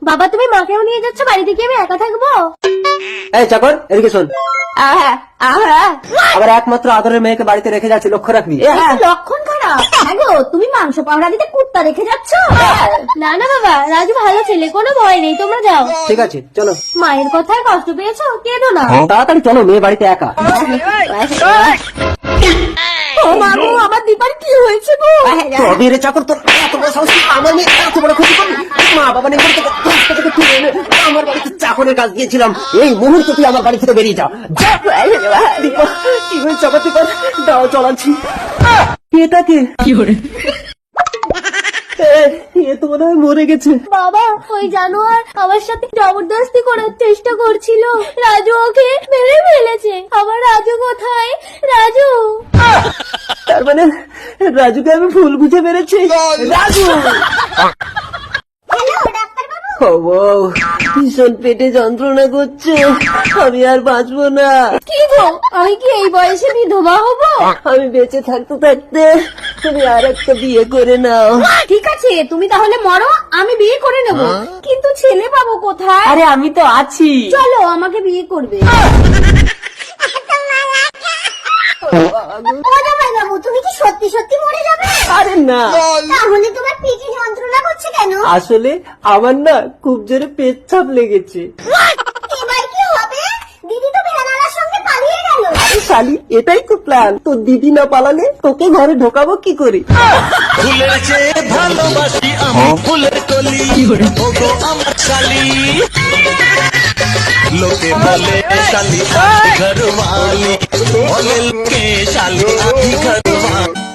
বাবা তুমি মাকেও নিয়ে যাচ্ছ বাড়িতে, কি আমি একা থাকবো? এই চাকর এদিকে শোন, আবার একমাত্র আদরের মেয়েকে বাড়িতে রেখে যাচ্ছি, লক্ষ্য রাখবি। লক্ষণ খারাপ। হ্যাঁ গো, তুমি মাংস পাহারা দিতে কুত্তা রেখে যাচ্ছ? না না বাবা, রাজু ভালো ছেলে, কোনো ভয় নেই, তোমরা যাও। ঠিক আছে চলো। মায়ের কথায় কষ্ট পেয়েছো, কেঁদো না। তাড়াতাড়ি চলো, মেয়ে বাড়িতে একা। ও মাগো, আমার দীপার কি হয়েছে গো? তবে রে চাকর, তোর এত বড় সাহস, আমার মেয়ে এত বড় ক্ষতি করলি? মা বাবা নেই বলে তোকে রাস্তা থেকে তুলে এনে আমার বাড়িতে চাকরের কাজ দিয়েছিলাম, এই মুহূর্তে তুই আমার বাড়ি থেকে বেরিয়ে যা। দীপা, কি হয়েছে চাকর? দীপা দাও, চলাচ্ছি। এটাকে কি করে? এ তো মনে হয় মরে গেছে। বাবা, ওই জানোয়ার আমার সাথে জবরদস্তি করার চেষ্টা করছিল, রাজু ওকে মেরে ফেলেছে। আমার রাজু কোথায়? রাজু! তার মানে রাজুকে আমি ভুল বুঝে মেরেছি। রাজু! ও বউ, ভীষণ পেটে যন্ত্রণা করছে, আমি আর বাঁচবো না। কি গো, আমি কি এই বয়সে বিধবা হবো? আমি বেঁচে থাকতে থাকতে তুমি আর একটা বিয়ে করে নাও। ঠিক আছে, তুমি তাহলে মরো, আমি বিয়ে করে নেব। কিন্তু ছেলে পাবো কোথায়? আরে আমি তো আছি। চলো, আমাকে বিয়ে করবে। তুমি কি সত্যি সত্যি মরে যাবে? আরে না, তাহলে তোমার পেটে যন্ত্রণা করছে কেন? আসলে আমার না খুব জোরে পেচ্ছাপ লেগেছে। এবার কি হবে? দিদি তো ভেড়ানার সঙ্গে পালিয়ে গেল। আরে শালি, এটাই তো প্ল্যান। তোর দিদি না পালালে তোকে ঘরে ঢোকাবো কি করে? ফুলের চেয়ে ভালোবাসি আমি ফুলের কলি, ওগো আমার শালি। লোকে বলে শালি আমি ঘরওয়ালি, বলে লোকে শালি আমি ঘরওয়ালি।